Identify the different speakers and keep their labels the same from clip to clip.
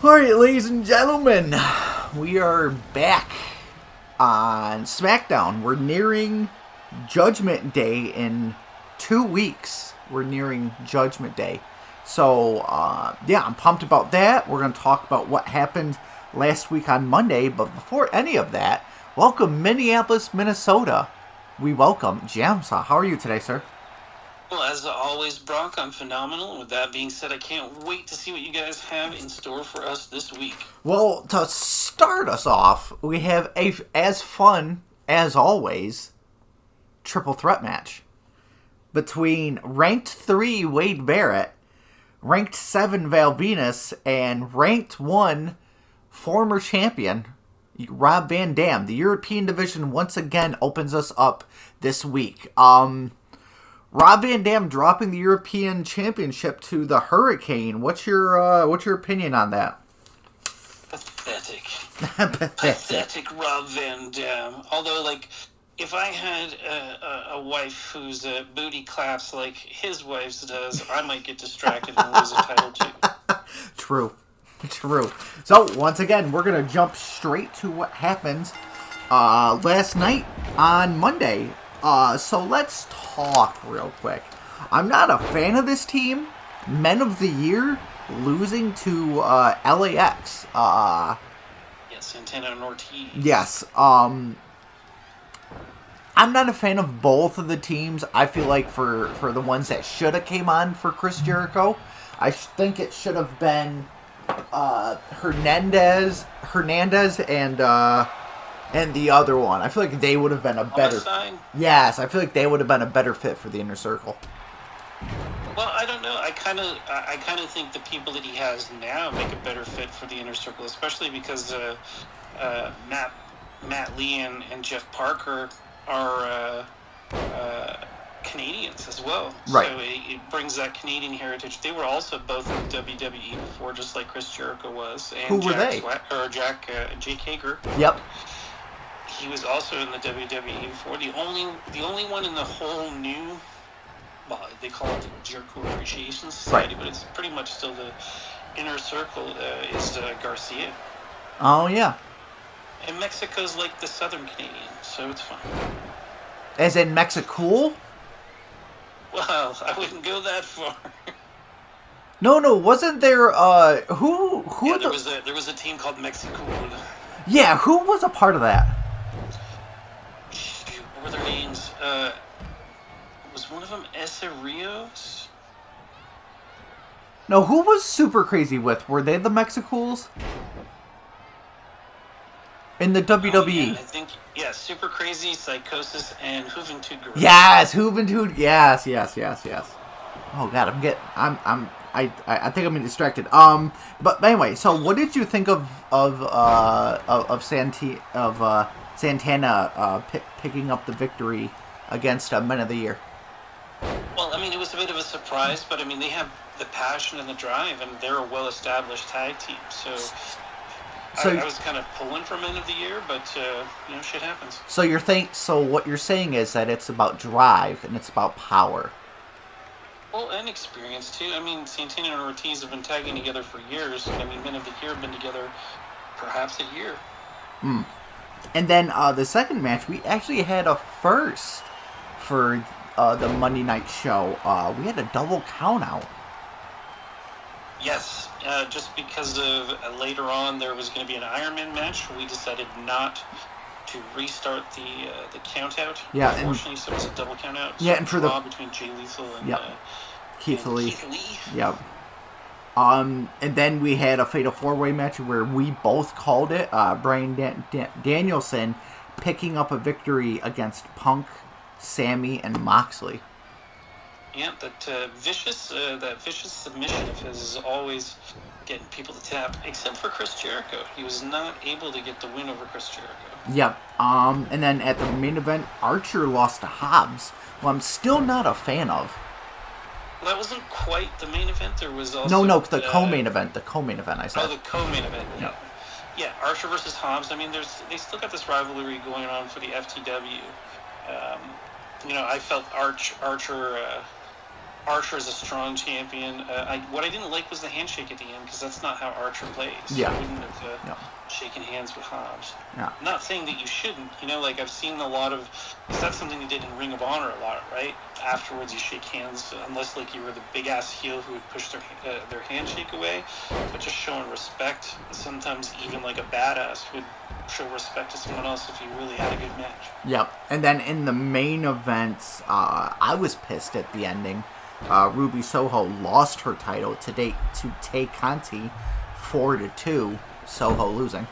Speaker 1: Alright, ladies and gentlemen, we are back on SmackDown. We're nearing Judgment Day in 2 weeks. We're nearing Judgment Day. So, I'm pumped about that. We're going to talk about what happened last week on Monday. But before any of that, welcome Minneapolis, Minnesota. We welcome JamSaw. How are you today, sir?
Speaker 2: Well, as always, Brock, I'm phenomenal. With that being said, I can't wait to see what you guys have in store for us this week.
Speaker 1: Well, to start us off, we have as fun as always triple threat match between ranked 3 Wade Barrett, ranked 7 Val Venus, and ranked 1 former champion Rob Van Dam. The European division once again opens us up this week. Rob Van Dam dropping the European Championship to the Hurricane. What's your opinion on that?
Speaker 2: Pathetic. Pathetic Rob Van Dam. Although, if I had a wife whose booty claps like his wife's does, I might get distracted and lose a title too.
Speaker 1: True. So, once again, we're going to jump straight to what happened last night on Monday. So let's talk real quick. I'm not a fan of this team. Men of the Year losing to LAX.
Speaker 2: Yes, Santana and Ortiz.
Speaker 1: Yes. I'm not a fan of both of the teams. I feel like for the ones that should have came on for Chris Jericho, I think it should have been Hernandez and the other one. I feel like they would have been a better... Yes, I feel like they would have been a better fit for the Inner Circle.
Speaker 2: Well, I don't know. I kind of think the people that he has now make a better fit for the Inner Circle, especially because Matt Lee and Jeff Parker are Canadians as well.
Speaker 1: Right.
Speaker 2: So it brings that Canadian heritage. They were also both in WWE before, just like Chris Jericho was. And
Speaker 1: who were they?
Speaker 2: Jake Hager.
Speaker 1: Yep.
Speaker 2: He was also in the WWE before. The only one in the whole new, well, they call it the Jericho Appreciation Society, but it's pretty much still the Inner Circle, is Garcia.
Speaker 1: Oh, yeah.
Speaker 2: And Mexico's like the Southern Canadian, so it's fine.
Speaker 1: As in Mexico?
Speaker 2: Well, I wouldn't go that far.
Speaker 1: No, wasn't there, who...
Speaker 2: Yeah, there was a team called Mexico.
Speaker 1: Yeah, who was a part of that?
Speaker 2: Shoot, what were their names? Was one of them Essa Rios?
Speaker 1: No, who was Super Crazy with? Were they the Mexicools? In the WWE.
Speaker 2: Yeah, I think, Super Crazy, Psychosis, and Juventud Guerrero.
Speaker 1: Yes, Juventud. Yes. Oh God, I think I'm getting distracted. But anyway, so what did you think of Santana picking up the victory against Men of the Year?
Speaker 2: Well, I mean, it was a bit of a surprise, but I mean, they have the passion and the drive, and they're a well-established tag team. So I was kind of pulling for Men of the Year, but shit happens.
Speaker 1: So what you're saying is that it's about drive and it's about power.
Speaker 2: Well, and experience too. I mean, Santana and Ortiz have been tagging together for years. I mean, Men of the Year have been together perhaps a year.
Speaker 1: And then the second match, we actually had a first for the Monday night show. We had a double count out.
Speaker 2: Yes, just because of later on there was going to be an Iron Man match, we decided not to restart the count out.
Speaker 1: Yeah,
Speaker 2: unfortunately, so it was a double count out.
Speaker 1: Yeah, and for the
Speaker 2: between Jay Lethal and
Speaker 1: Keith Lee.
Speaker 2: Keith Lee.
Speaker 1: Yep. And then we had a Fatal 4-Way match where we both called it. Bryan Danielson picking up a victory against Punk, Sammy, and Moxley.
Speaker 2: Yeah, that vicious submission of his is always getting people to tap, except for Chris Jericho. He was not able to get the win over Chris Jericho.
Speaker 1: Yep. And then at the main event, Archer lost to Hobbs, who I'm still not a fan of.
Speaker 2: Well, that wasn't quite the main event. There was also...
Speaker 1: No, the co-main event. The co-main event, I said.
Speaker 2: Oh, the co-main event.
Speaker 1: Yep.
Speaker 2: Yeah, Archer versus Hobbs. I mean, they still got this rivalry going on for the FTW. I felt Archer Archer is a strong champion. What I didn't like was the handshake at the end, because that's not how Archer plays.
Speaker 1: Yeah.
Speaker 2: I wouldn't have shaken hands with Hobbs.
Speaker 1: Yeah.
Speaker 2: I'm not saying that you shouldn't. Like I've seen a lot of, because that's something they did in Ring of Honor a lot, right? Afterwards you shake hands, unless like you were the big ass heel who would push their handshake away. But just showing respect. Sometimes even like a badass would show respect to someone else if you really had a good match.
Speaker 1: Yep. And then in the main events, I was pissed at the ending. Ruby Soho lost her title to Tay Conti 4-2. Soho losing.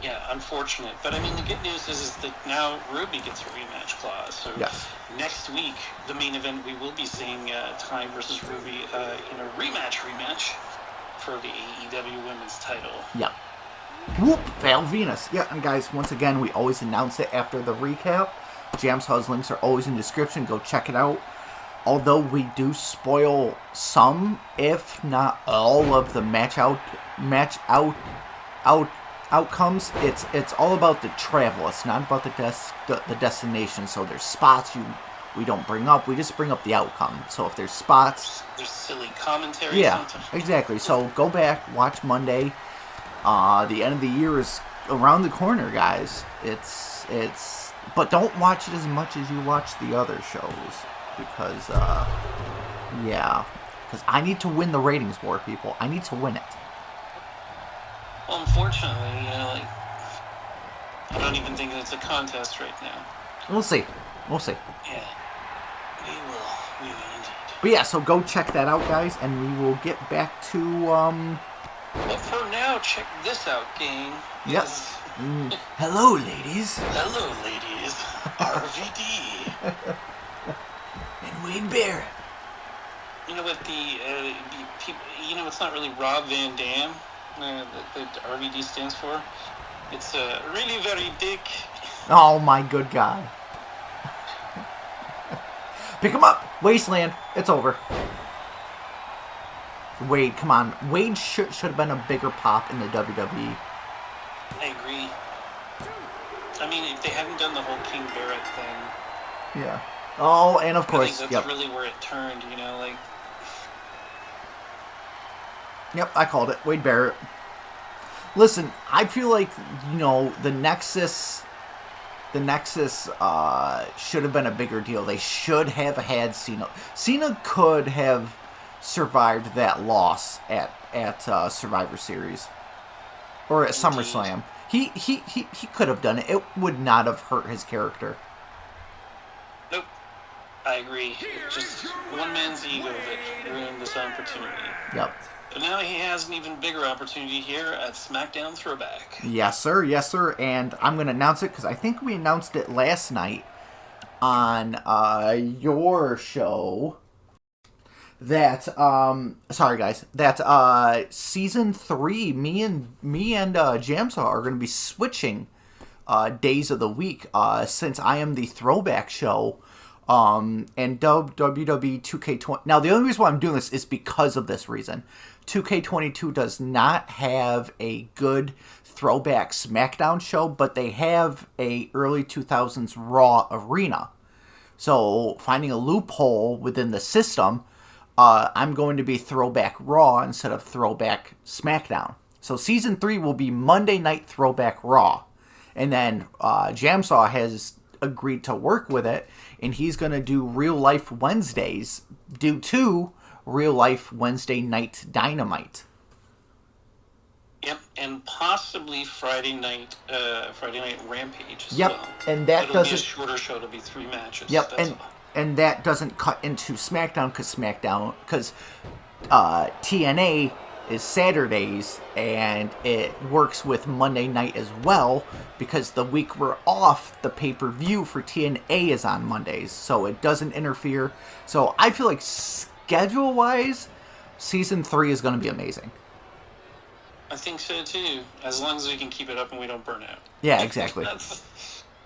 Speaker 2: Yeah, unfortunate. But I mean, the good news is that now Ruby gets a rematch clause. So
Speaker 1: yes.
Speaker 2: Next week, the main event, we will be seeing Ty versus Ruby in a rematch for the AEW Women's title.
Speaker 1: Yep. Whoop! Val Venus. Yeah, and guys, once again, we always announce it after the recap. JamSaw's links are always in the description. Go check it out. Although we do spoil some, if not all, of the outcomes, it's all about the travel. It's not about the destination. So there's spots we don't bring up. We just bring up the outcome. So if there's spots,
Speaker 2: there's silly commentary.
Speaker 1: Yeah, exactly. So go back, watch Monday. The end of the year is around the corner, guys. But don't watch it as much as you watch the other shows. Because, because I need to win the ratings war, people. I need to win it.
Speaker 2: Well, unfortunately, I don't even think it's a contest right now.
Speaker 1: We'll see.
Speaker 2: Yeah, we will indeed.
Speaker 1: But yeah, so go check that out, guys, and we will get back to,
Speaker 2: But for now, check this out, gang.
Speaker 1: Yep. Hello, ladies.
Speaker 2: Hello, ladies. RVD.
Speaker 1: And Wade Barrett.
Speaker 2: You know what it's not really Rob Van Dam that RVD stands for. It's really very dick.
Speaker 1: Oh my good God. Pick him up. Wasteland. It's over. Wade, come on. Wade should have been a bigger pop in the WWE.
Speaker 2: I agree. I mean, if they hadn't done the whole King Barrett thing.
Speaker 1: Yeah. Oh, and of course,
Speaker 2: I think that's really where it turned, like...
Speaker 1: Yep, I called it. Wade Barrett. Listen, I feel like, the Nexus should have been a bigger deal. They should have had Cena. Cena could have survived that loss at Survivor Series. Or at SummerSlam. He could have done it. It would not have hurt his character.
Speaker 2: Nope. I agree. Just one man's ego that ruined this opportunity.
Speaker 1: Yep.
Speaker 2: But now he has an even bigger opportunity here at SmackDown Throwback.
Speaker 1: Yes, sir. And I'm going to announce it because I think we announced it last night on your show. That sorry guys, that season 3, me and JamSaw are going to be switching days of the week since I am the Throwback show. And WWE 2K20. Now, the only reason why I'm doing this is because of this reason. 2K22 does not have a good Throwback SmackDown show, but they have a early 2000s Raw arena. So, finding a loophole within the system, I'm going to be Throwback Raw instead of Throwback SmackDown. So, Season 3 will be Monday Night Throwback Raw. And then JamSaw has agreed to work with it, and he's going to do Real Life Wednesdays due to Real Life Wednesday Night Dynamite.
Speaker 2: Yep, and possibly Friday night Rampage as
Speaker 1: well. And that
Speaker 2: it'll
Speaker 1: doesn't
Speaker 2: be a shorter show. It'll be 3 matches.
Speaker 1: Yep, and that doesn't cut into SmackDown because TNA is Saturdays, and it works with Monday night as well, because the week we're off, the pay-per-view for TNA is on Mondays, so it doesn't interfere. So I feel like schedule-wise, Season 3 is going to be amazing.
Speaker 2: I think so too, as long as we can keep it up and we don't burn out.
Speaker 1: Yeah, exactly.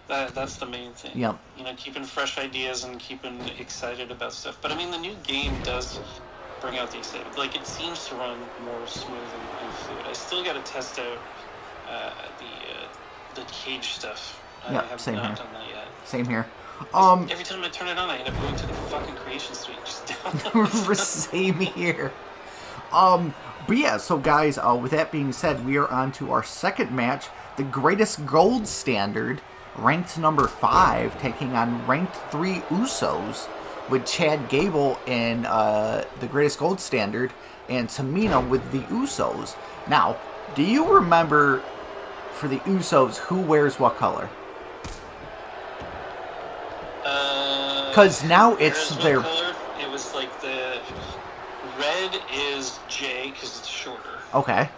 Speaker 2: That's the main thing.
Speaker 1: Yep.
Speaker 2: Keeping fresh ideas and keeping excited about stuff. But I mean, the new game does bring out the excitement. Like, it seems to run more smooth and fluid. I still got to test out the cage stuff. I have not done that yet.
Speaker 1: Same here.
Speaker 2: Every time I turn it on, I end up going to the fucking creation suite. Just download.
Speaker 1: Same here. But yeah, so guys, with that being said, we are on to our second match. The Greatest Gold Standard, ranked number 5, taking on ranked 3 Usos, with Chad Gable in the Greatest Gold Standard, and Tamina with the Usos. Now, do you remember, for the Usos, who wears what color? Because now it's their...
Speaker 2: Color? It was like the... Red is J, because it's shorter.
Speaker 1: Okay.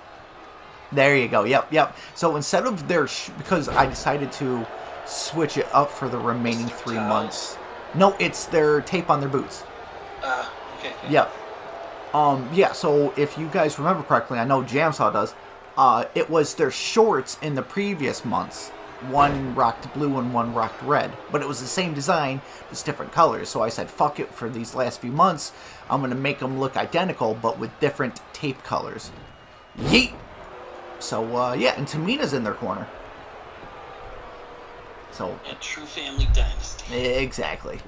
Speaker 1: There you go. Yep. So instead of their... because I decided to switch it up for the remaining 3 months. No, it's their tape on their boots.
Speaker 2: Okay.
Speaker 1: Yep. Yeah, so if you guys remember correctly, I know JamSaw does, it was their shorts in the previous months. One rocked blue and one rocked red. But it was the same design, just different colors. So I said, fuck it, for these last few months, I'm going to make them look identical, but with different tape colors. Yeet! So, yeah, and Tamina's in their corner. So...
Speaker 2: a true family dynasty.
Speaker 1: Exactly.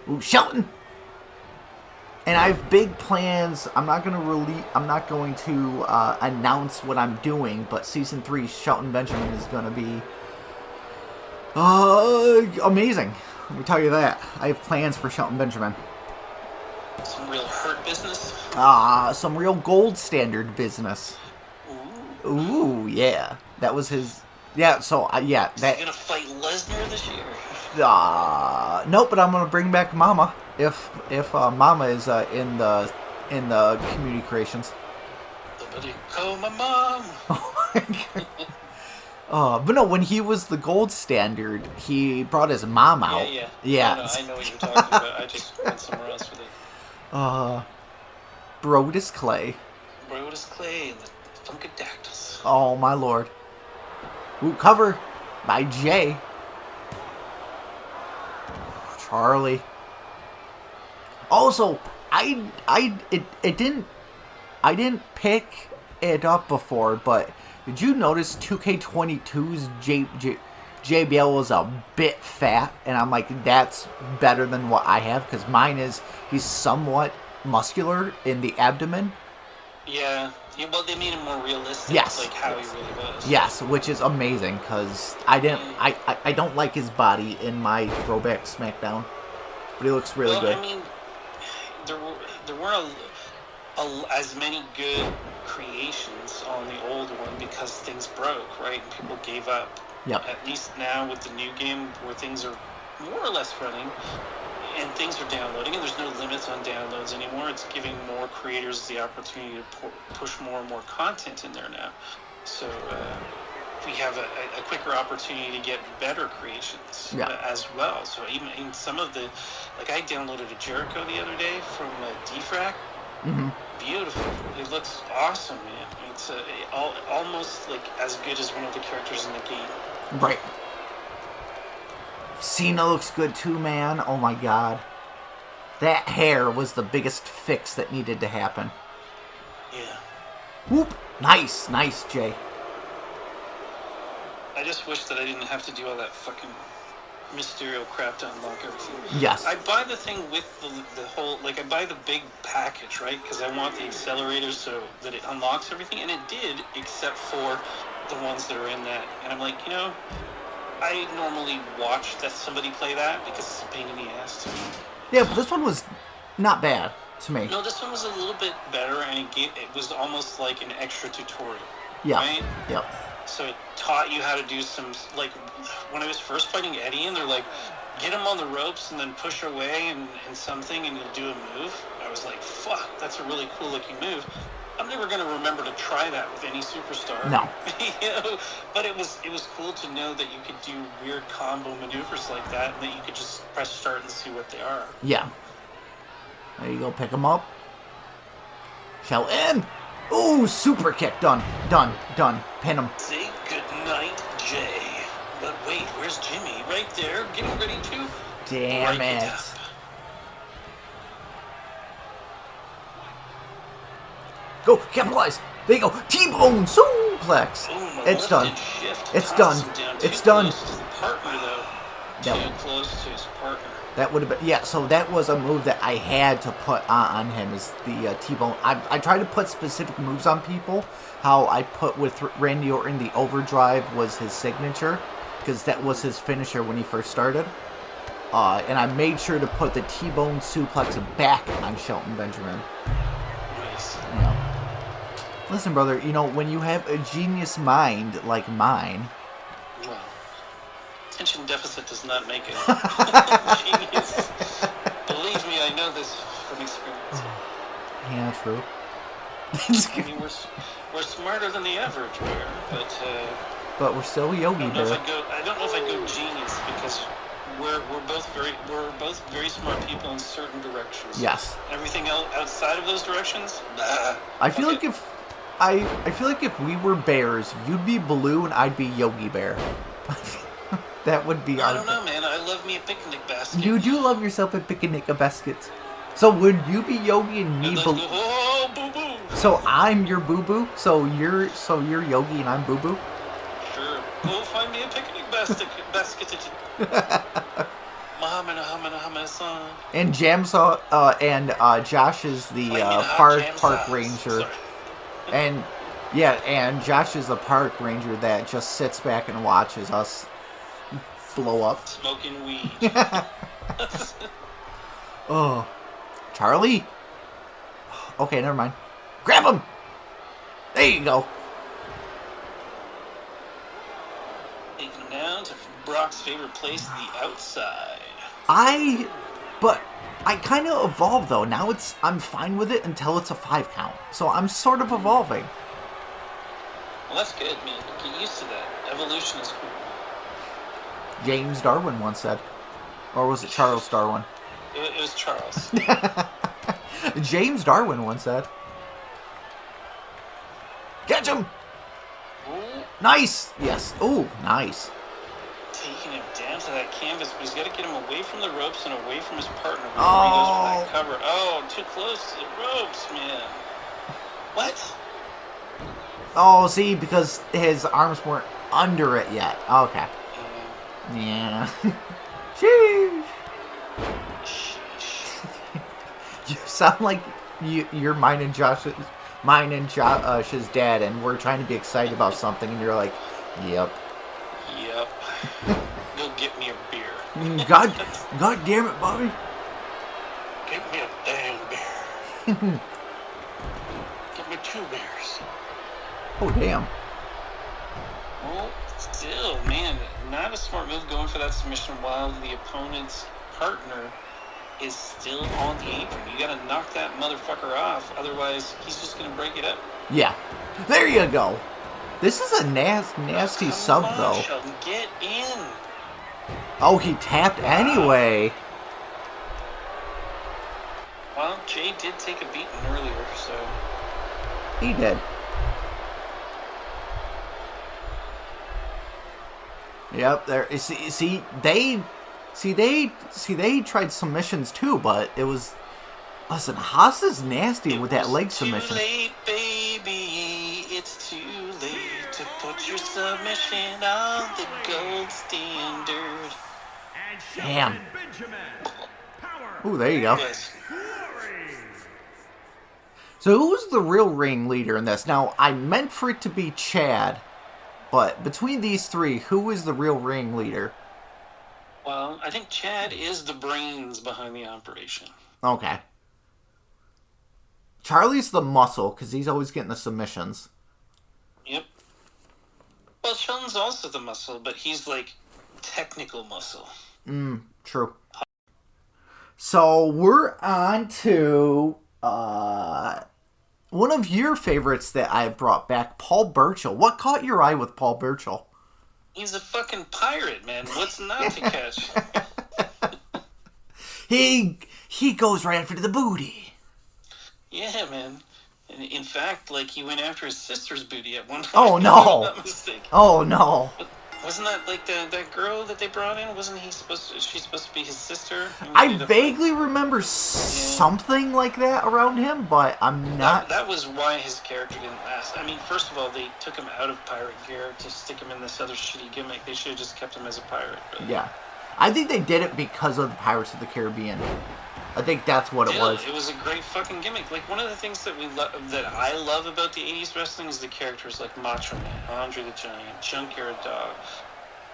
Speaker 1: Ooh, Shelton! And I have big plans. I'm not going to announce what I'm doing, but Season 3, Shelton Benjamin is going to be amazing. Let me tell you that. I have plans for Shelton Benjamin.
Speaker 2: Some real hurt business?
Speaker 1: Some real gold standard business. Ooh, yeah. That was his... Yeah, so, yeah.
Speaker 2: Is he going to fight Lesnar this year?
Speaker 1: Nope, but I'm going to bring back Mama. If Mama is in the community creations.
Speaker 2: Somebody call my mom.
Speaker 1: Oh my god. But no, when he was the gold standard, he brought his mom out.
Speaker 2: Yeah. I know what you're talking about. I just went somewhere else with it.
Speaker 1: Brodus Clay.
Speaker 2: Brodus Clay and the Funkadactyls.
Speaker 1: Oh my lord. Ooh, cover by Jay. Charlie. Also, I didn't pick it up before, but did you notice 2K22's JBL was a bit fat? And I'm like, that's better than what I have, because mine is, he's somewhat muscular in the abdomen.
Speaker 2: Yeah, well, they made him more realistic,
Speaker 1: yes.
Speaker 2: Like how he really was.
Speaker 1: Yes, which is amazing, because I don't like his body in my Throwback SmackDown, but he looks really good.
Speaker 2: I mean, there weren't as many good creations on the old one because things broke, right? And people gave up.
Speaker 1: Yep.
Speaker 2: At least now with the new game where things are more or less running and things are downloading and there's no limits on downloads anymore, it's giving more creators the opportunity to push more and more content in there now. So we have a quicker opportunity to get better creations as well. So even in some of the, like I downloaded a Jericho the other day from Defrag.
Speaker 1: Mm-hmm.
Speaker 2: Beautiful. It looks awesome, man. It's almost like as good as one of the characters in the game.
Speaker 1: Right. Cena looks good too, man. Oh my god. That hair was the biggest fix that needed to happen.
Speaker 2: Yeah.
Speaker 1: Whoop. Nice, Jay.
Speaker 2: I just wish that I didn't have to do all that fucking Mysterio crap to unlock everything.
Speaker 1: Yes.
Speaker 2: I buy the thing with the whole, like I buy the big package, right? Because I want the accelerators so that it unlocks everything, and it did, except for the ones that are in that. And I'm like, I normally watch somebody play that because it's a pain in the ass to me.
Speaker 1: Yeah, but this one was not bad to me.
Speaker 2: No, this one was a little bit better, and it was almost like an extra tutorial.
Speaker 1: Yeah.
Speaker 2: Right?
Speaker 1: Yep.
Speaker 2: So it taught you how to do some, like, when I was first fighting Eddie, and they're like, get him on the ropes and then push away and something, and you'll do a move. I was like, fuck, that's a really cool looking move. I'm never going to remember to try that with any superstar.
Speaker 1: No.
Speaker 2: But it was cool to know that you could do weird combo maneuvers like that, and that you could just press start and see what they are.
Speaker 1: Yeah. There you go, pick them up. Shelton! Ooh, super kick, done. Pin him.
Speaker 2: Say goodnight, Jay. But wait, where's Jimmy? Right there, getting ready to...
Speaker 1: Damn it. Go, capitalize. There you go. T-bone suplex.
Speaker 2: Boom,
Speaker 1: it's done.
Speaker 2: Shift.
Speaker 1: It's done. It's done.
Speaker 2: Partner, though. Too close to his partner.
Speaker 1: That would have been, yeah, so that was a move that I had to put on him, is the T-bone. I try to put specific moves on people. How I put with Randy Orton, the overdrive was his signature, because that was his finisher when he first started. And I made sure to put the T-bone suplex back on Shelton Benjamin.
Speaker 2: Nice.
Speaker 1: Listen, brother, when you have a genius mind like mine...
Speaker 2: Well, attention deficit does not make it genius. Believe me, I know this from experience.
Speaker 1: Yeah, true.
Speaker 2: I mean, we're smarter than the average bear,
Speaker 1: but we're still Yogi Bear.
Speaker 2: I don't know if I go genius, because we're both very smart people in certain directions.
Speaker 1: Yes.
Speaker 2: Everything else outside of those directions, nah.
Speaker 1: I feel like if we were bears, you'd be Blue and I'd be Yogi Bear. That would be
Speaker 2: I don't know, man. I love me a picnic basket.
Speaker 1: You do love yourself a picnic basket. So would you be Yogi and me Blue?
Speaker 2: Oh, boo boo.
Speaker 1: So I'm your boo boo. So you're Yogi and I'm boo boo.
Speaker 2: Sure. Go find me a picnic basket. Muhammad son.
Speaker 1: And JamSaw and Josh is the park ranger.
Speaker 2: Sorry.
Speaker 1: And Josh is the park ranger that just sits back and watches us blow up.
Speaker 2: Smoking weed.
Speaker 1: Oh. Charlie? Okay, never mind. Grab him! There you go.
Speaker 2: Taking him down to Brock's favorite place, the outside.
Speaker 1: But I kind of evolved, though. Now I'm fine with it until it's a 5 count. So I'm sort of evolving.
Speaker 2: Well, that's good, man. Get used to that. Evolution is cool.
Speaker 1: James Darwin once said. Or was it Charles Darwin?
Speaker 2: It was Charles.
Speaker 1: James Darwin once said. Catch him!
Speaker 2: Ooh.
Speaker 1: Nice! Yes. Ooh, nice.
Speaker 2: Taking him down to that canvas, but he's got to get him away from the ropes and away from his partner before he goes for that cover. Oh, too close to the ropes, man. What?
Speaker 1: Oh, see, because his arms weren't under it yet. Okay. Yeah. Sheesh. You sound like you're mine and Josh's dad, and we're trying to be excited about something, and you're like, yep.
Speaker 2: Go get me a beer.
Speaker 1: God damn it, Bobby.
Speaker 2: Get me a damn beer. Get me 2 beers.
Speaker 1: Oh, damn.
Speaker 2: Well, still, man, not a smart move going for that submission while the opponent's partner is still on the apron. You gotta knock that motherfucker off, otherwise he's just gonna break it up.
Speaker 1: Yeah. There you go. This is a nasty sub, though.
Speaker 2: Sheldon, get in.
Speaker 1: Oh, he tapped anyway.
Speaker 2: Well, Jay did take a beating earlier, so...
Speaker 1: He did. Yep, there. See, they tried submissions too, but it was. Listen, Haas is nasty with that leg submission.
Speaker 2: Too late, baby. It's too late to put your submission on the gold standard.
Speaker 1: Damn. Ooh, there you go.
Speaker 2: Yes.
Speaker 1: So who's the real ring leader in this? Now, I meant for it to be Chad, but between these three, who is the real ring leader?
Speaker 2: Well, I think Chad is the brains behind the operation.
Speaker 1: Okay. Charlie's the muscle, because he's always getting the submissions.
Speaker 2: Yep. Well, Sheldon's also the muscle, but he's like technical muscle.
Speaker 1: True. So we're on to one of your favorites that I brought back, Paul Burchil. What caught your eye with Paul Burchil?
Speaker 2: He's a fucking pirate, man. What's not to catch?
Speaker 1: He goes right after the booty.
Speaker 2: Yeah, man. In fact, like, he went after his sister's booty at one point.
Speaker 1: Oh, no.
Speaker 2: If I'm not mistaken.
Speaker 1: Oh, no.
Speaker 2: Wasn't that, like, that girl that they brought in? Wasn't she supposed to be his sister?
Speaker 1: I vaguely remember something like that around him, but I'm not...
Speaker 2: That was why his character didn't last. I mean, first of all, they took him out of pirate gear to stick him in this other shitty gimmick. They should have just kept him as a pirate. But...
Speaker 1: Yeah. I think they did it because of the Pirates of the Caribbean. I think that's what it was.
Speaker 2: It was a great fucking gimmick. Like, one of the things that that I love about the 80s wrestling is the characters like Macho Man, Andre the Giant, Junkyard Dog.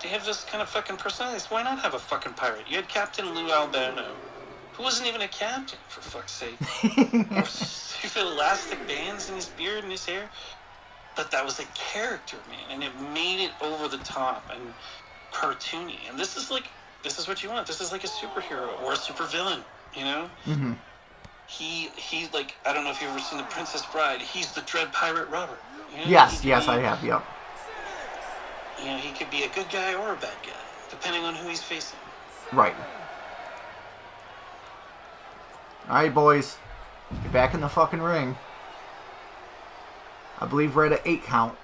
Speaker 2: They have this kind of fucking personalities. Why not have a fucking pirate? You had Captain Lou Albano, who wasn't even a captain, for fuck's sake. Stupid elastic bands in his beard and his hair. But that was a character, man, and it made it over the top and cartoony. And this is what you want. This is like a superhero or a supervillain, you know?
Speaker 1: Mm-hmm.
Speaker 2: He like, I don't know if you've ever seen The Princess Bride. He's the Dread Pirate Robert. You know?
Speaker 1: Yes, I have, yep.
Speaker 2: You know, he could be a good guy or a bad guy, depending on who he's facing.
Speaker 1: Right. Alright, boys. Get back in the fucking ring. I believe we're at an 8 count.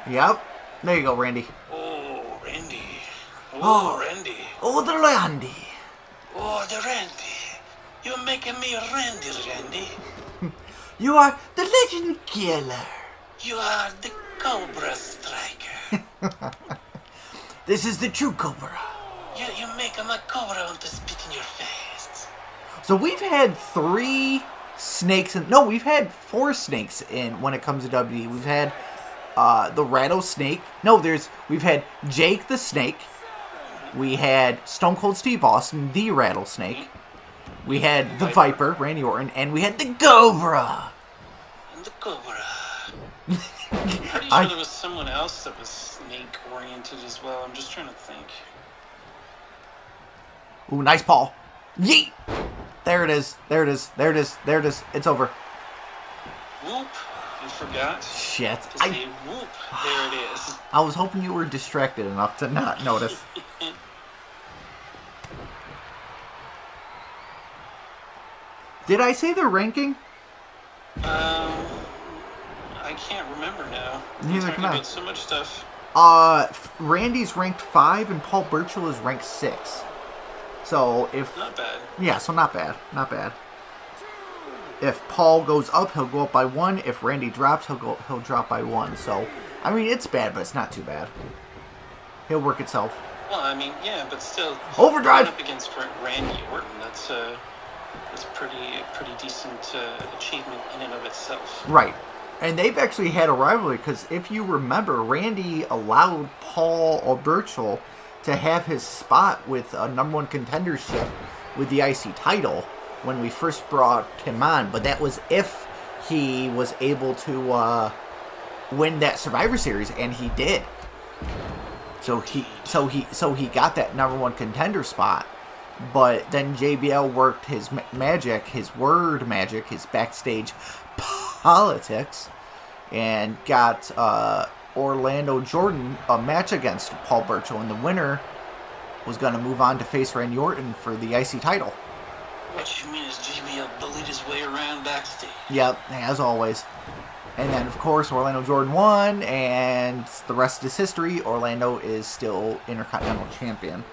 Speaker 1: Yep. There you go, Randy.
Speaker 2: Oh, Randy. Oh, Randy.
Speaker 1: Oh, the Randy.
Speaker 2: Oh, the Randy. You're making me Randy, Randy.
Speaker 1: You are the legend killer.
Speaker 2: You are the Cobra Striker.
Speaker 1: This is the true Cobra.
Speaker 2: You make my Cobra want to spit in your face.
Speaker 1: So we've had 3 snakes no, we've had 4 snakes in when it comes to WWE. We've had the rattlesnake. No, we've had Jake the Snake. We had Stone Cold Steve Austin, the rattlesnake. We had the Viper, Randy Orton, and we had the Cobra.
Speaker 2: And the Cobra. I'm pretty sure there was someone else that was snake oriented as well. I'm just trying to think.
Speaker 1: Ooh, nice Paul. Yeet! There it is. There it is. There it is. There it is. It's over.
Speaker 2: Whoop. You forgot.
Speaker 1: Shit.
Speaker 2: To say whoop. There it is.
Speaker 1: I was hoping you were distracted enough to not notice. Did I say their ranking?
Speaker 2: I can't remember now.
Speaker 1: Neither can I.
Speaker 2: About so much stuff.
Speaker 1: Randy's ranked 5 and Paul Burchil is ranked 6. So if
Speaker 2: not bad.
Speaker 1: Yeah, so not bad. Not bad. If Paul goes up, he'll go up by 1. If Randy drops, he'll drop by 1. So I mean, it's bad, but it's not too bad. He'll work itself.
Speaker 2: Well, I mean, yeah, but still.
Speaker 1: Overdrive
Speaker 2: up against Randy Orton. That's pretty decent achievement in and of itself.
Speaker 1: Right. And they've actually had a rivalry because if you remember, Randy allowed Paul Burchil to have his spot with a #1 contendership with the IC title when we first brought him on. But that was if he was able to win that Survivor Series, and he did. So he got that #1 contender spot. But then JBL worked his magic, his word magic, his backstage politics, and got Orlando Jordan a match against Paul Burchil, and the winner was going to move on to face Randy Orton for the IC title.
Speaker 2: What you mean is JBL bullied his way around backstage?
Speaker 1: Yep, as always. And then, of course, Orlando Jordan won, and the rest is history. Orlando is still Intercontinental Champion.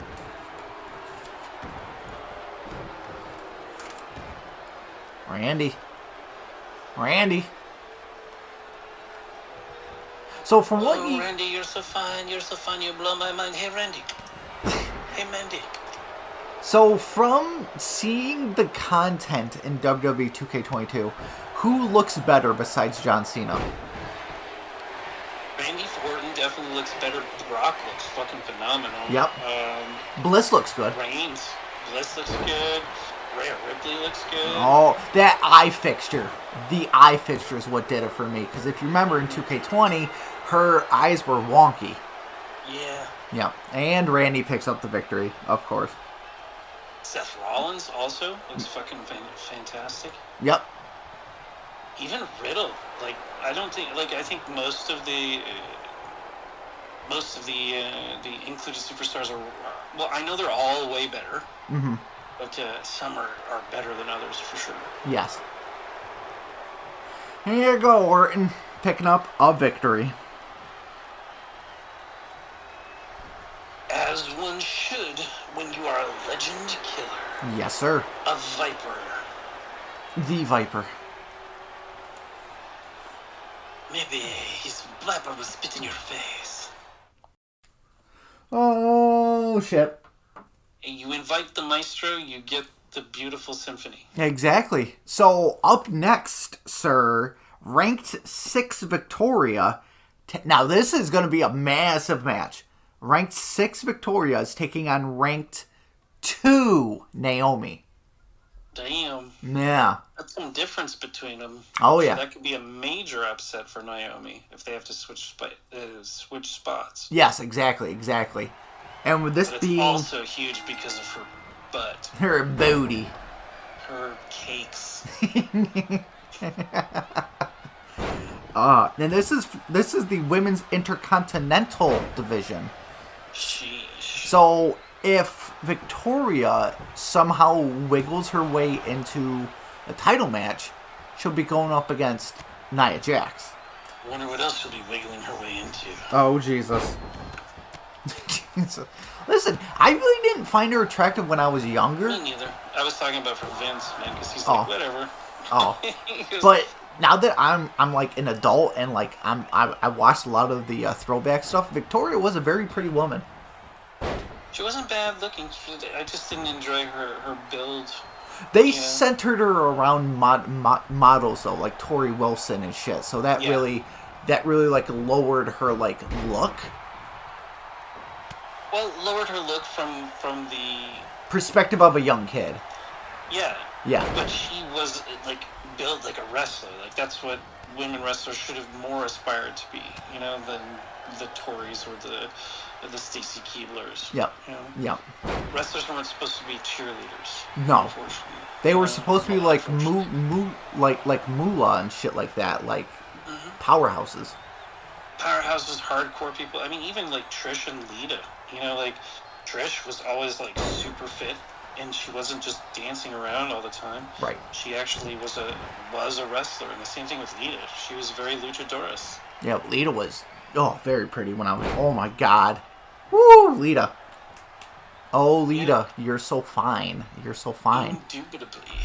Speaker 1: Randy. So from what you...
Speaker 2: Randy, you're so fine, you blow my mind. Hey, Randy. Hey, Mandy.
Speaker 1: So from seeing the content in WWE 2K22, who looks better besides John Cena?
Speaker 2: Randy Orton definitely looks better. Brock looks fucking phenomenal.
Speaker 1: Yep. Bliss looks good.
Speaker 2: Bliss looks good. Rhea Ripley looks good.
Speaker 1: Oh, that eye fixture. The eye fixture is what did it for me. Because if you remember in 2K20, her eyes were wonky.
Speaker 2: Yeah.
Speaker 1: Yeah. And Randy picks up the victory, of course.
Speaker 2: Seth Rollins also looks fucking fantastic.
Speaker 1: Yep.
Speaker 2: Even Riddle. I think most of the included superstars are, well, I know they're all way better.
Speaker 1: Mm-hmm.
Speaker 2: But some are better than others, for sure.
Speaker 1: Yes. Here you go, Orton. Picking up a victory.
Speaker 2: As one should when you are a legend killer.
Speaker 1: Yes, sir.
Speaker 2: A Viper.
Speaker 1: The Viper.
Speaker 2: Maybe his Viper will spit in your face.
Speaker 1: Oh, shit.
Speaker 2: You invite the maestro, you get the beautiful symphony.
Speaker 1: Exactly. So up next, sir, ranked 6 Victoria. Now this is going to be a massive match. Ranked 6 Victoria is taking on ranked 2 Naomi.
Speaker 2: Damn.
Speaker 1: Yeah.
Speaker 2: That's some difference between them.
Speaker 1: Oh, yeah.
Speaker 2: So that could be a major upset for Naomi if they have to switch spots.
Speaker 1: Yes, exactly. And with this
Speaker 2: but
Speaker 1: being...
Speaker 2: it's also huge because of her butt.
Speaker 1: Her booty.
Speaker 2: Her cakes.
Speaker 1: And this is the women's intercontinental division.
Speaker 2: Sheesh.
Speaker 1: So if Victoria somehow wiggles her way into a title match, she'll be going up against Nia Jax.
Speaker 2: I wonder what else she'll be wiggling her way into.
Speaker 1: Oh, Jesus. Listen, I really didn't find her attractive when I was younger.
Speaker 2: Me neither. I was talking about for Vince, man, because he's like, whatever.
Speaker 1: Oh. But now that I'm like an adult and like I watched a lot of the throwback stuff, Victoria was a very pretty woman.
Speaker 2: She wasn't bad looking. I just didn't enjoy her build.
Speaker 1: They centered her around models though, like Tori Wilson and shit. So that really like lowered her like look.
Speaker 2: Well, lowered her look from the
Speaker 1: perspective of a young kid.
Speaker 2: Yeah.
Speaker 1: Yeah.
Speaker 2: But she was like built like a wrestler. Like that's what women wrestlers should have more aspired to be, than the Tories or the Stacy Keeblers.
Speaker 1: Yep. Yep.
Speaker 2: Wrestlers weren't supposed to be cheerleaders.
Speaker 1: No.
Speaker 2: Unfortunately.
Speaker 1: They were supposed to be like like Moolah and shit like that, like powerhouses.
Speaker 2: Powerhouses, hardcore people. I mean, even like Trish and Lita. Like Trish was always like super fit, and she wasn't just dancing around all the time.
Speaker 1: Right.
Speaker 2: She actually was a wrestler, and the same thing with Lita. She was very luchadorous.
Speaker 1: Yeah, Lita was very pretty when I was. Oh my God, woo, Lita. Oh, Lita, you're so fine. You're so fine.
Speaker 2: Indubitably.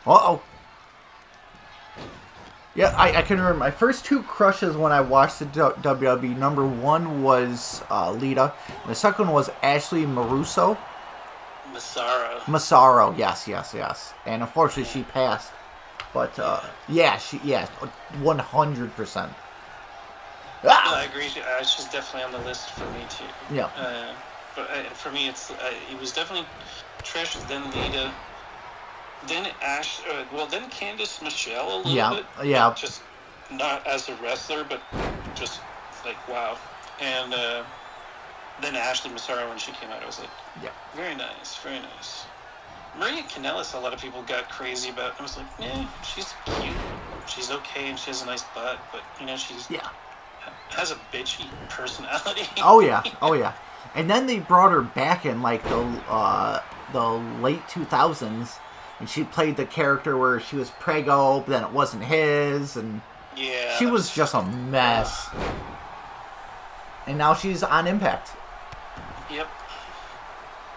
Speaker 1: Uh-oh. Yeah, I can remember my first 2 crushes when I watched the WWE. Number 1 was Lita. And the second one was Ashley Maruso. Massaro, yes. And unfortunately, she passed. But, 100%.
Speaker 2: Ah! I agree. She's definitely on the list for me, too.
Speaker 1: Yeah.
Speaker 2: But for me, it was definitely Trish, then Lita. Then then Candice Michelle a little bit.
Speaker 1: Yeah.
Speaker 2: Just not as a wrestler, but just like, wow. And then Ashley Massaro, when she came out, I was like, very nice, very nice. Maria Kanellis, a lot of people got crazy about. I was like, she's cute. She's okay, and she has a nice butt, but, she's has a bitchy personality.
Speaker 1: Oh, yeah. And then they brought her back in, like, the late 2000s. And she played the character where she was preggo, but then it wasn't his, and she was just a mess. And now she's on Impact.
Speaker 2: Yep.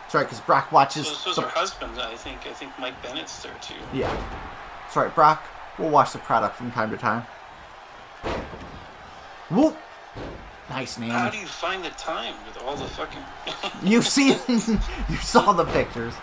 Speaker 1: That's right, because Brock watches...
Speaker 2: So her husband, I think Mike Bennett's there, too.
Speaker 1: Yeah. That's right, Brock will watch the product from time to time. Whoop! Nice, Naomi.
Speaker 2: How do you find the time with all the fucking...
Speaker 1: You saw the pictures.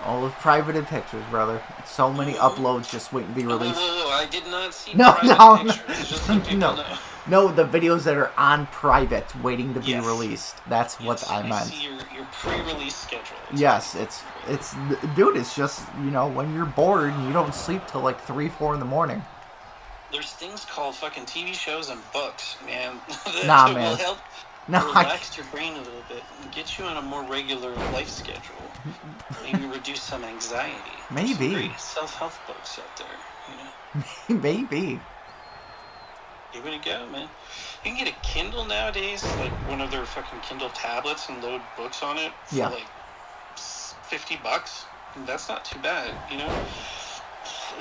Speaker 1: All of privated pictures, brother. So many uploads just waiting to be released.
Speaker 2: I did not see
Speaker 1: private
Speaker 2: pictures. Just so people know.
Speaker 1: No, the videos that are on private waiting to be released. That's what I meant.
Speaker 2: I see your pre-release schedule.
Speaker 1: It's dude, it's just, when you're bored and you don't sleep till like 3, 4 in the morning.
Speaker 2: There's things called fucking TV shows and books, man.
Speaker 1: Nah,
Speaker 2: that
Speaker 1: man.
Speaker 2: will help relax your brain a little bit and get you on a more regular life schedule. Maybe reduce some anxiety.
Speaker 1: Maybe.
Speaker 2: There's some great self-help books out there,
Speaker 1: Maybe.
Speaker 2: Give it a go, man. You can get a Kindle nowadays, like one of their fucking Kindle tablets, and load books on it for like $50. That's not too bad,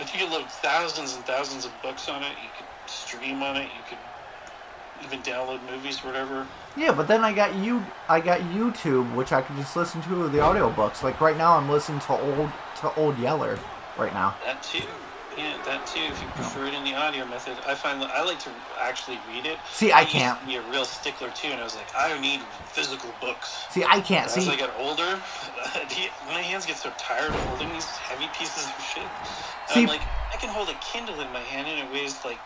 Speaker 2: If you could load thousands and thousands of books on it, you could stream on it, you could even download movies or whatever.
Speaker 1: Yeah, but then I got YouTube, which I can just listen to the audiobooks. Like right now I'm listening to Old Yeller right now.
Speaker 2: That too. Yeah, that too. If you prefer it in the audio method, I find that I like to actually read it.
Speaker 1: See, I can't.
Speaker 2: used to be a real stickler too, and I was like, I don't need physical books.
Speaker 1: See, I can't.
Speaker 2: But as I got older, my hands get so tired of holding these heavy pieces of shit. I'm like, I can hold a Kindle in my hand and it weighs like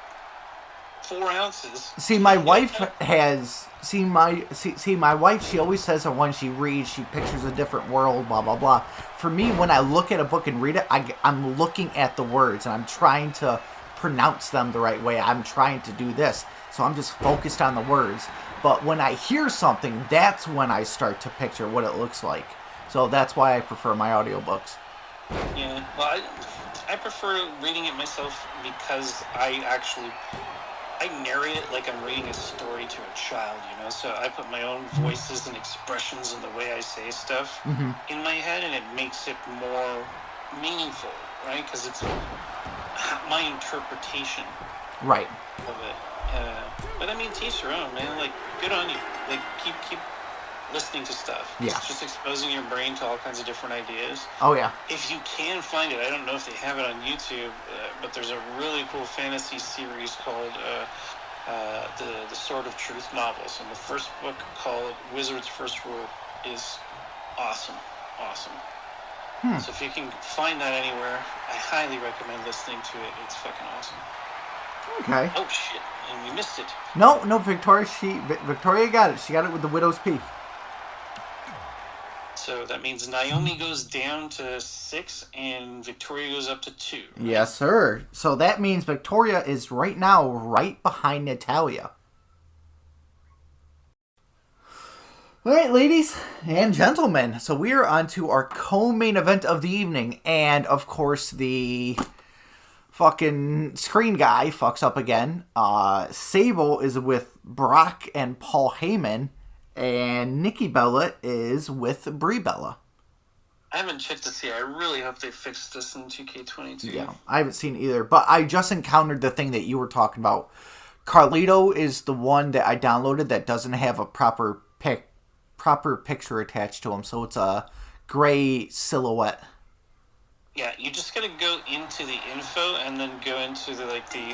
Speaker 2: 4 ounces.
Speaker 1: See, my wife has. See, my wife, she always says that when she reads, she pictures a different world, blah, blah, blah. For me, when I look at a book and read it, I'm looking at the words, and I'm trying to pronounce them the right way. I'm trying to do this. So I'm just focused on the words. But when I hear something, that's when I start to picture what it looks like. So that's why I prefer my audiobooks.
Speaker 2: Yeah, well, I prefer reading it myself because I narrate it like I'm reading a story to a child, you know? So I put my own voices and expressions in the way I say stuff in my head, and it makes it more meaningful, right? Because it's my interpretation
Speaker 1: right
Speaker 2: of it. But I mean, teach your own, man. Like, good on you. Like, keep listening to stuff.
Speaker 1: Yeah.
Speaker 2: It's just exposing your brain to all kinds of different ideas.
Speaker 1: Oh, yeah.
Speaker 2: If you can find it, I don't know if they have it on YouTube, but there's a really cool fantasy series called the Sword of Truth novels. And the first book, called Wizard's First Rule, is awesome. Awesome. So if you can find that anywhere, I highly recommend listening to it. It's fucking awesome.
Speaker 1: Okay.
Speaker 2: Oh, shit. And we missed it.
Speaker 1: No, Victoria got it. She got it with the Widow's Peak.
Speaker 2: So that means Naomi goes down to 6 and Victoria goes up to 2. Right?
Speaker 1: Yes, sir. So that means Victoria is right now right behind Natalya. All right, ladies and gentlemen. So we are on to our co-main event of the evening. And, of course, the fucking screen guy fucks up again. Sable is with Brock and Paul Heyman. And Nikki Bella is with Brie Bella.
Speaker 2: I haven't checked to see. I really hope they fix this in 2K22.
Speaker 1: Yeah, I haven't seen either. But I just encountered the thing that you were talking about. Carlito is the one that I downloaded that doesn't have a proper picture attached to him. So it's a gray silhouette.
Speaker 2: Yeah, you just gotta go into the info and then go into the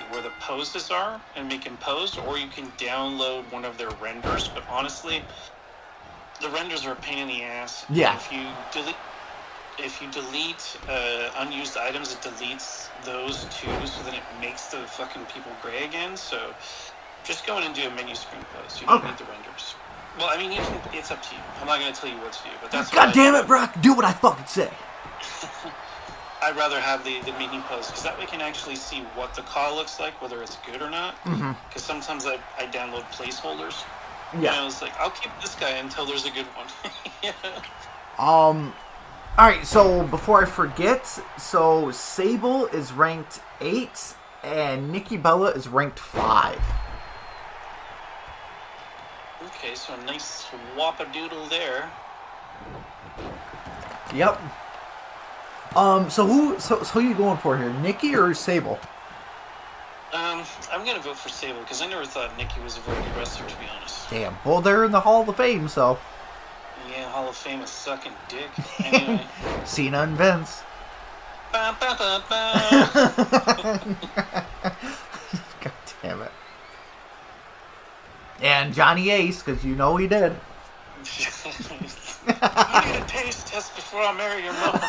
Speaker 2: where the poses are and make them pose, or you can download one of their renders. But honestly, the renders are a pain in the ass.
Speaker 1: Yeah.
Speaker 2: If you delete unused items, it deletes those too, so then it makes the fucking people gray again. So just go in and do a menu screen pose. You don't need the renders. Well, I mean, it's up to you. I'm not gonna tell you what to do, but that's.
Speaker 1: God damn it, Brock! Do what I fucking say.
Speaker 2: I'd rather have the mini pose, because that way I can actually see what the call looks like, whether it's good or not. Because sometimes I download placeholders. Yeah. And I was like, I'll keep this guy until there's a good one. Yeah.
Speaker 1: Alright, so before I forget, so Sable is ranked 8, and Nikki Bella is ranked 5.
Speaker 2: Okay, so a nice swap-a-doodle there.
Speaker 1: Yep. So who are you going for here, Nikki or Sable?
Speaker 2: I'm gonna vote for Sable because I never thought Nikki was a very good wrestler, to be honest.
Speaker 1: Damn. Well, they're in the Hall of Fame, so.
Speaker 2: Yeah, Hall of Fame is sucking dick. Anyway.
Speaker 1: Cena and Vince.
Speaker 2: Ba, ba, ba, ba.
Speaker 1: God damn it. And Johnny Ace, because you know he did.
Speaker 2: You need a taste test before I marry your mom.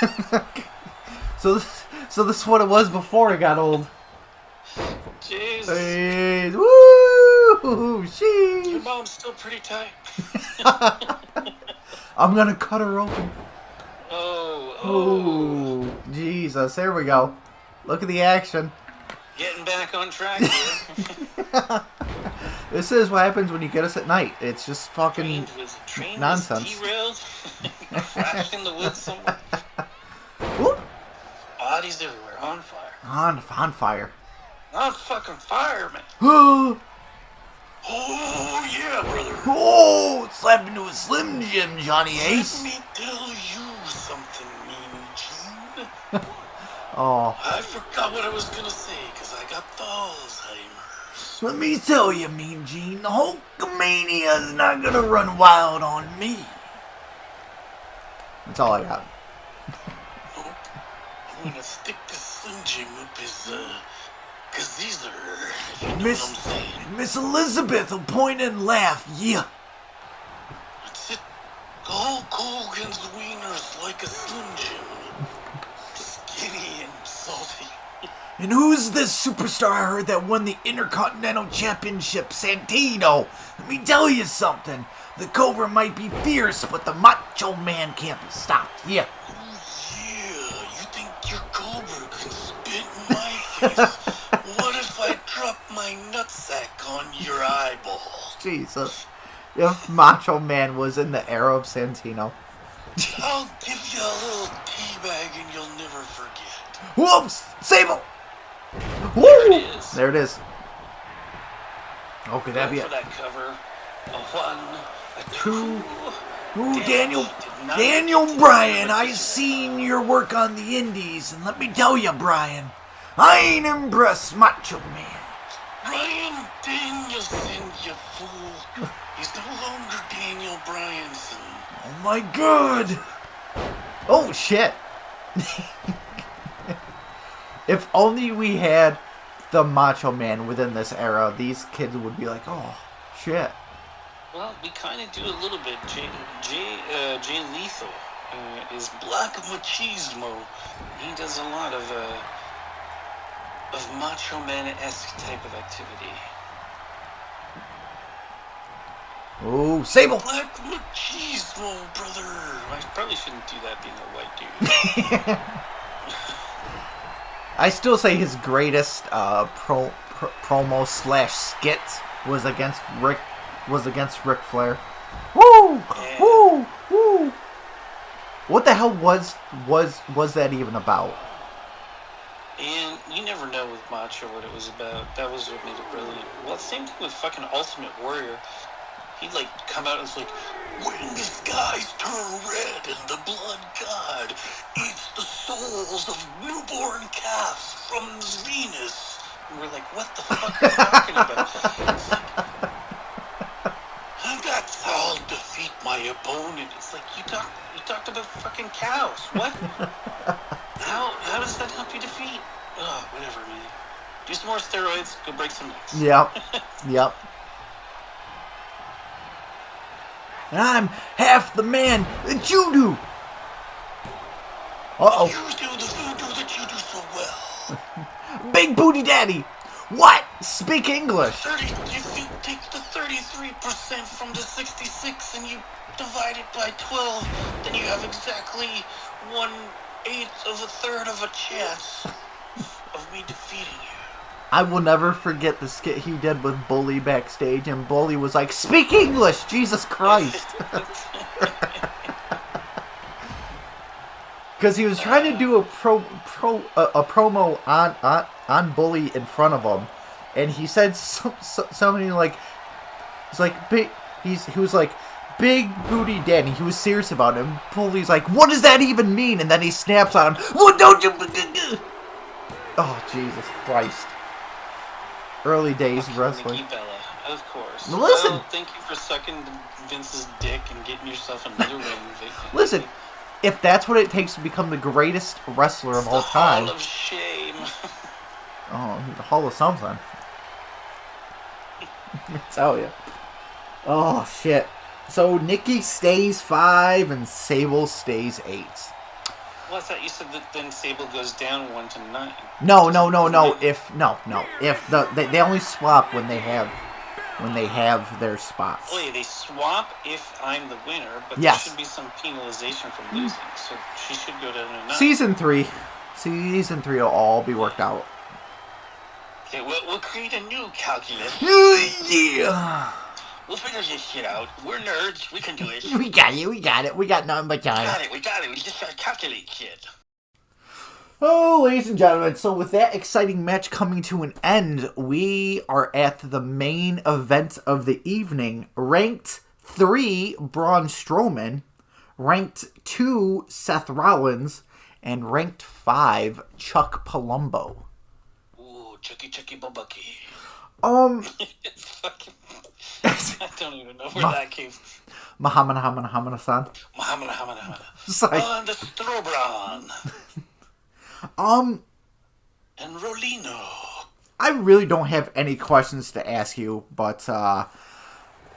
Speaker 1: So this is what it was before it got old.
Speaker 2: Jeez.
Speaker 1: Jeez. Woo! Sheesh.
Speaker 2: Your mom's still pretty tight.
Speaker 1: I'm gonna cut her open.
Speaker 2: Oh.
Speaker 1: Jesus. There we go. Look at the action.
Speaker 2: Getting back on track here.
Speaker 1: This is what happens when you get us at night. It's just fucking nonsense.
Speaker 2: Derailed. Crashed in the woods somewhere.
Speaker 1: Whoop.
Speaker 2: Bodies everywhere. On fire.
Speaker 1: On fire.
Speaker 2: On fucking fire, man.
Speaker 1: Oh,
Speaker 2: yeah, brother.
Speaker 1: Oh, slapped into a Slim Jim, Johnny Ace.
Speaker 2: Let me tell you something, Mean Gene.
Speaker 1: Oh.
Speaker 2: I forgot what I was gonna say because I got Alzheimer's.
Speaker 1: Let me tell you, Mean Gene, the Hulkamania's not gonna run wild on me. That's all I got.
Speaker 2: I'm gonna stick this Slim Jim up his, gazeezer, if you know
Speaker 1: Miss,
Speaker 2: what I'm saying.
Speaker 1: Miss Elizabeth will point and laugh, yeah.
Speaker 2: That's it. Hulk Hogan's wiener's like a Slim Jim. Skinny and salty.
Speaker 1: And who's this superstar I heard that won the Intercontinental Championship, Santino? Let me tell you something. The Cobra might be fierce, but the Macho Man can't be stopped. Yeah.
Speaker 2: Oh, yeah. You think your Cobra can spit in my face? What if I drop my nutsack on your eyeball?
Speaker 1: Jesus. If Macho Man was in the era of Santino.
Speaker 2: I'll give you a little teabag and you'll never forget.
Speaker 1: Whoops! Sable! Woo!
Speaker 2: There it is.
Speaker 1: There it is. Okay, that'd be
Speaker 2: For
Speaker 1: it.
Speaker 2: that cover, a 1, a 2.
Speaker 1: Ooh,
Speaker 2: Daniel
Speaker 1: Daniel Bryan, I seen your work on the indies, and let me tell you, Bryan, I ain't impressed, Macho Man.
Speaker 2: Bryan Danielson, you fool. He's no longer Daniel Bryanson.
Speaker 1: Oh my god! Oh shit! If only we had the Macho Man within this era, these kids would be like, oh shit.
Speaker 2: Well, we kind of do a little bit. Jay Lethal is Black Machismo. He does a lot of Macho Man-esque type of activity.
Speaker 1: Oh, Sable!
Speaker 2: Black Machismo, brother. I probably shouldn't do that being a white dude.
Speaker 1: I still say his greatest promo / skit was against Ric Flair. Woo!
Speaker 2: Yeah.
Speaker 1: Woo! Woo! What the hell was that even about?
Speaker 2: And you never know with Macho what it was about. That was what made it brilliant. Well, same thing with fucking Ultimate Warrior. He'd like come out and it's like, when the skies turn red and the blood god eats the souls of newborn calves from Venus. And we're like, what the fuck are you talking about? It's like, and that's how I'll defeat my opponent. It's like, you talked about fucking cows. What? How does that help you defeat? Oh, whatever, man. Do some more steroids, go break some necks.
Speaker 1: Yep. And I'm half the man that you do. Uh-oh.
Speaker 2: You do the voodoo that you do so well.
Speaker 1: Big booty daddy. What? Speak English.
Speaker 2: If you take the 33% from the 66 and you divide it by 12, then you have exactly 1/8 of a third of a chance of me defeating you.
Speaker 1: I will never forget the skit he did with Bully backstage, and Bully was like, "Speak English, Jesus Christ!" Because he was trying to do a promo on Bully in front of him, and he said something like, he was like, "Big booty daddy." He was serious about him. Bully's like, "What does that even mean?" And then he snaps on him. "What don't you?" Oh, Jesus Christ. Early days wrestling.
Speaker 2: Nikki Bella, of course.
Speaker 1: Listen.
Speaker 2: Well, thank you for sucking Vince's dick and getting yourself another ring.
Speaker 1: Listen, if that's what it takes to become the greatest wrestler of all time.
Speaker 2: Hall of Shame.
Speaker 1: Oh, the Hall of something. I tell you. Oh, shit. So Nikki stays 5 and Sable stays 8.
Speaker 2: Well, I thought you said that then Sable goes down 1 to 9.
Speaker 1: No. If they only swap when they have their spots.
Speaker 2: Oh yeah, they swap if I'm the winner, but
Speaker 1: Yes.
Speaker 2: there should be some penalization for losing, so she should go down to 9.
Speaker 1: Season 3 will all be worked out.
Speaker 2: Okay, we'll create a new calculus.
Speaker 1: Yeah.
Speaker 2: We'll figure this shit out. We're nerds. We can do it.
Speaker 1: We got it. We got nothing but time.
Speaker 2: We got it. We just gotta calculate shit.
Speaker 1: Oh, ladies and gentlemen, so with that exciting match coming to an end, we are at the main event of the evening. Ranked 3, Braun Strowman. Ranked 2, Seth Rollins. And ranked 5, Chuck Palumbo.
Speaker 2: Ooh, Chucky Bubucky. Fucking... I don't even know where that came from.
Speaker 1: Muhammad-san.
Speaker 2: Muhammad.
Speaker 1: It's like,
Speaker 2: On the Strobron.
Speaker 1: Um,
Speaker 2: And Rolino.
Speaker 1: I really don't have any questions to ask you, but on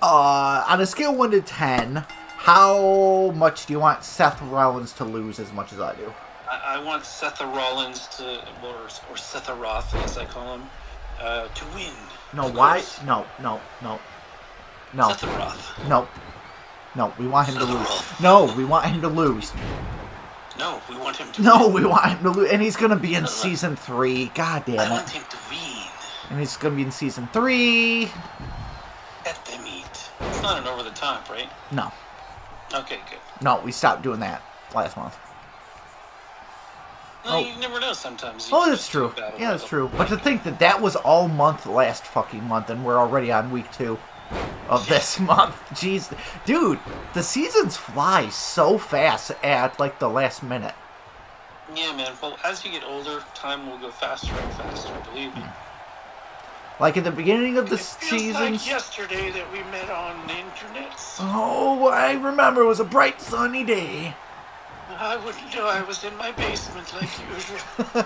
Speaker 1: a scale of 1 to 10, how much do you want Seth Rollins to lose as much as I do?
Speaker 2: I want Seth Rollins to, or Seth Roth, as I call him, to win.
Speaker 1: No, why? No.
Speaker 2: Seth Roth.
Speaker 1: No, we want him to lose. No, we want him to lose.
Speaker 2: No, we want him to
Speaker 1: No,
Speaker 2: win.
Speaker 1: we want him to lose. And he's going to be in season 3. God damn it.
Speaker 2: I want him to win.
Speaker 1: And he's going to be in season 3.
Speaker 2: Let them eat. It's not an over the top, right?
Speaker 1: No.
Speaker 2: Okay, good.
Speaker 1: No, we stopped doing that last month.
Speaker 2: No, you never know sometimes.
Speaker 1: Oh, that's true. Yeah, that's true. But to think that was all month last fucking month, and we're already on week 2 of this month. Jeez. Dude, the seasons fly so fast at, like, the last minute.
Speaker 2: Yeah, man. Well, as you get older, time will go faster and faster, believe me.
Speaker 1: Like, at the beginning of the
Speaker 2: It feels
Speaker 1: seasons...
Speaker 2: like yesterday that we met on the internet.
Speaker 1: Oh, I remember. It was a bright, sunny day.
Speaker 2: I wouldn't know. I was in my basement like usual.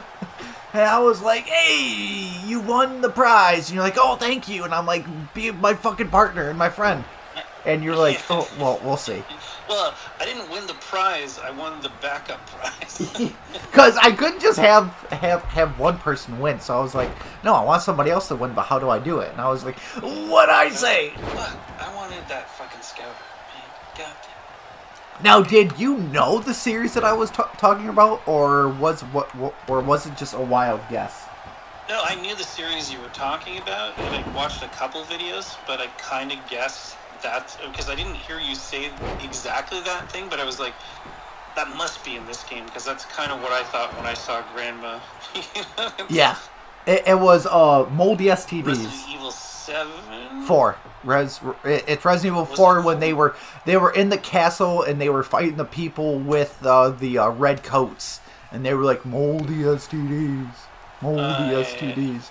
Speaker 1: And I was like, hey, you won the prize. And you're like, oh, thank you. And I'm like, be my fucking partner and my friend. And you're like, oh, well, we'll see.
Speaker 2: Well, I didn't win the prize. I won the backup prize.
Speaker 1: Because I couldn't just have one person win. So I was like, no, I want somebody else to win, but how do I do it? And I was like, what'd I say?
Speaker 2: Look, I wanted that fucking scouter, man. God damn.
Speaker 1: Now, did you know the series that I was talking about, or was it just a wild guess?
Speaker 2: No, I knew the series you were talking about, and I watched a couple videos, but I kind of guessed that, because I didn't hear you say exactly that thing, but I was like, that must be in this game, because that's kind of what I thought when I saw Grandma.
Speaker 1: Yeah. It was Moldy STDs.
Speaker 2: Resident Evil 7?
Speaker 1: 4. It's Resident Evil 4 when they were in the castle and they were fighting the people with the red coats, and they were like moldy STDs, STDs,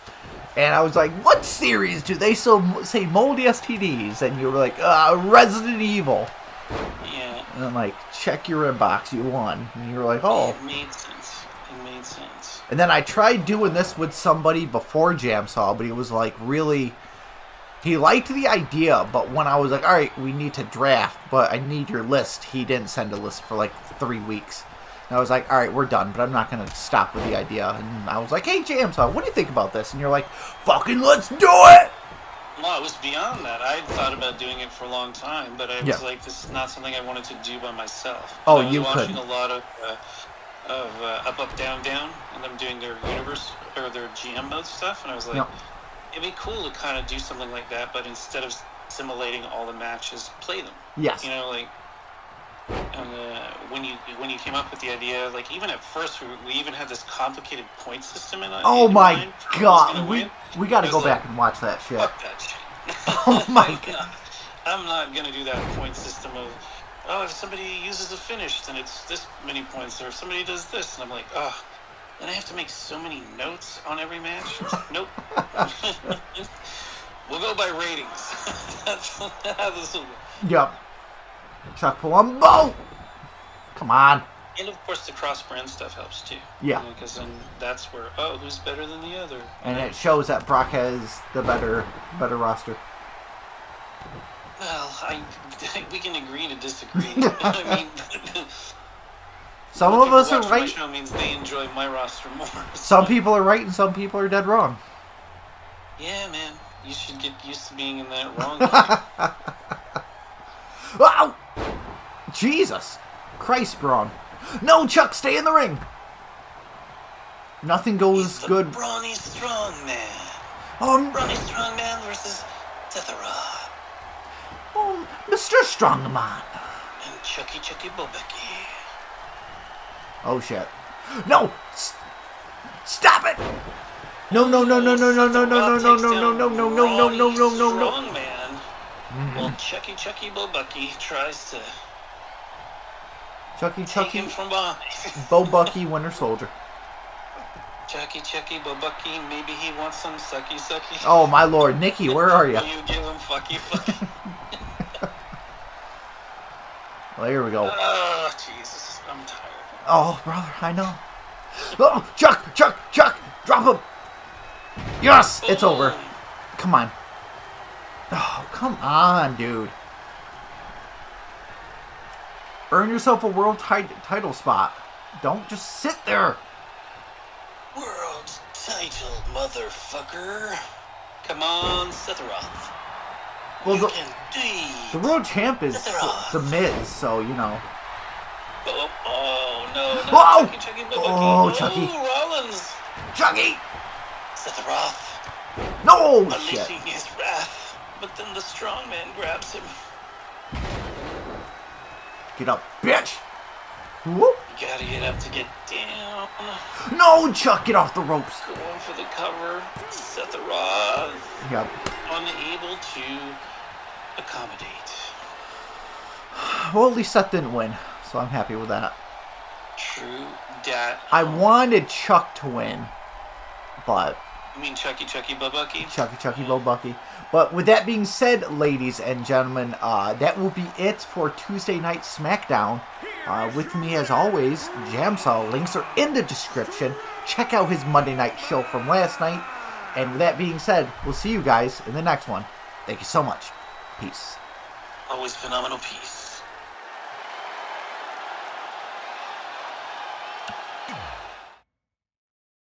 Speaker 1: and I was like, what series do they say moldy STDs? And you were like, Resident Evil.
Speaker 2: Yeah.
Speaker 1: And I'm like, check your inbox, you won. And you were like, oh.
Speaker 2: It made sense.
Speaker 1: And then I tried doing this with somebody before JamSaw, but he was like really... He liked the idea, but when I was like, alright, we need to draft, but I need your list, he didn't send a list for like 3 weeks. And I was like, alright, we're done, but I'm not going to stop with the idea. And I was like, hey, JamSaw, what do you think about this? And you're like, fucking let's do it!
Speaker 2: Well, it was beyond that. I had thought about doing it for a long time, but I was like, this is not something I wanted to do by myself.
Speaker 1: Oh,
Speaker 2: I was
Speaker 1: you
Speaker 2: watching
Speaker 1: couldn't.
Speaker 2: a lot of Up, Up, Down, Down, and them doing their universe, or their GM mode stuff, and I was like, it'd be cool to kind of do something like that, but instead of simulating all the matches, play them.
Speaker 1: Yes.
Speaker 2: You know, like, and when you came up with the idea, like, even at first, we even had this complicated point system in it.
Speaker 1: Oh my god, we got to go back and watch that shit.
Speaker 2: Fuck that shit.
Speaker 1: Oh my god.
Speaker 2: I'm not gonna do that point system of, oh, if somebody uses a finish, then it's this many points, or if somebody does this, and I'm like, oh, then I have to make so many notes on every match. Nope. We'll go by ratings. That's how this will go.
Speaker 1: Yep. Chuck Palumbo! Come on.
Speaker 2: And of course, the cross-brand stuff helps too.
Speaker 1: Yeah.
Speaker 2: Because then that's where, oh, who's better than the other?
Speaker 1: And it shows that Brock has the better roster.
Speaker 2: Well, we can agree to disagree. I mean,
Speaker 1: some of us are right.
Speaker 2: My show means they enjoy my roster more.
Speaker 1: Some people are right and some people are dead wrong.
Speaker 2: Yeah, man. You should get used to being in that wrong.
Speaker 1: Wow! Jesus Christ, Braun. No, Chuck, stay in the ring. Nothing goes
Speaker 2: He's the
Speaker 1: good.
Speaker 2: Brawny Strongman. Brawny Strongman versus Seth Rollins.
Speaker 1: Mr. Strongman.
Speaker 2: And Chucky Bobecki.
Speaker 1: Oh shit. No! Stop it! No.
Speaker 2: Strongman. Well, Chucky Bobecki tries to take him from behind.
Speaker 1: Bo Bucky, Winter Soldier.
Speaker 2: Chucky Bobecki, maybe he wants some sucky.
Speaker 1: Oh my lord, Nikki, where are you?
Speaker 2: You give him fucky.
Speaker 1: Well, here we go.
Speaker 2: Oh, Jesus, I'm tired.
Speaker 1: Oh, brother, I know. Oh, Chuck! Drop him! Yes! It's over. Come on. Oh, come on, dude. Earn yourself a world title spot. Don't just sit there.
Speaker 2: World title, motherfucker. Come on, Seth Roth.
Speaker 1: Well,
Speaker 2: You can do
Speaker 1: the world champ is
Speaker 2: Seth
Speaker 1: the Miz, so, you know.
Speaker 2: Oh, no.
Speaker 1: Whoa!
Speaker 2: Chucky.
Speaker 1: Oh, Chucky.
Speaker 2: Rollins.
Speaker 1: Chucky!
Speaker 2: Seth Roth.
Speaker 1: No! Shit.
Speaker 2: Unleashing his wrath. But then the strong man grabs him.
Speaker 1: Get up, bitch! Whoop!
Speaker 2: You gotta get up to get down.
Speaker 1: No, Chuck, get off the ropes.
Speaker 2: Going for the cover. Seth Roth.
Speaker 1: Yep.
Speaker 2: Unable to accommodate.
Speaker 1: Well, at least Seth didn't win, so I'm happy with that.
Speaker 2: True dat.
Speaker 1: I wanted Chuck to win, but...
Speaker 2: You mean Chucky Bubucky?
Speaker 1: Chucky Bucky. But with that being said, ladies and gentlemen, that will be it for Tuesday Night SmackDown. With me, as always, JamSaw. Links are in the description. Check out his Monday night show from last night. And with that being said, we'll see you guys in the next one. Thank you so much. Peace.
Speaker 2: Always phenomenal peace.